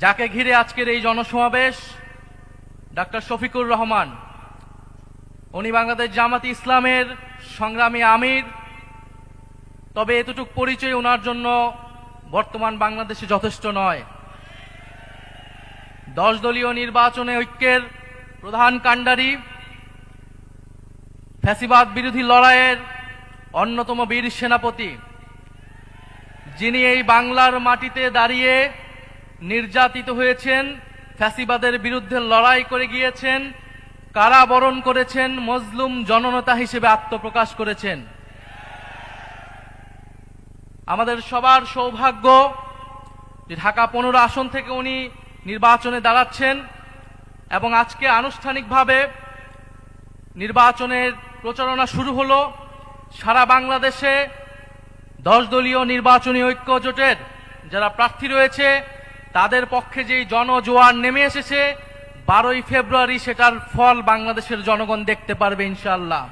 যাকে ঘিরে আজকের এই জনসমাবেশ, ডাক্তার শফিকুর রহমান, উনি বাংলাদেশ জামাতি ইসলামের সংগ্রামী আমির। তবে এতটুক পরিচয় ওনার জন্য বর্তমান বাংলাদেশে যথেষ্ট নয়। 10 দলীয় নির্বাচনে ঐক্যের প্রধান কাণ্ডারি, ফ্যাসিবাদ বিরোধী লড়াইয়ের অন্যতম বীর সেনাপতি, যিনি এই বাংলার মাটিতে দাঁড়িয়ে নির্যাতিত হয়েছেন, ফ্যাসিবাদের বিরুদ্ধে লড়াই করে গিয়েছেন, কারাবরণ করেছেন, মজলুম জননেতা হিসেবে আত্মপ্রকাশ করেছেন। আমাদের সবার সৌভাগ্য যে ঢাকা 15 আসন থেকে উনি নির্বাচনে দাঁড়াচ্ছেন এবং আজকে আনুষ্ঠানিকভাবে নির্বাচনের প্রচারণা শুরু হলো। সারা বাংলাদেশে 10 দলীয় নির্বাচনী ঐক্য জোটের যারা প্রার্থী রয়েছে তাদের পক্ষে যেই জনজোয়ার নেমে এসেছে, 12ই ফেব্রুয়ারি সেটার ফল বাংলাদেশের জনগণ দেখতে পারবে ইনশাআল্লাহ।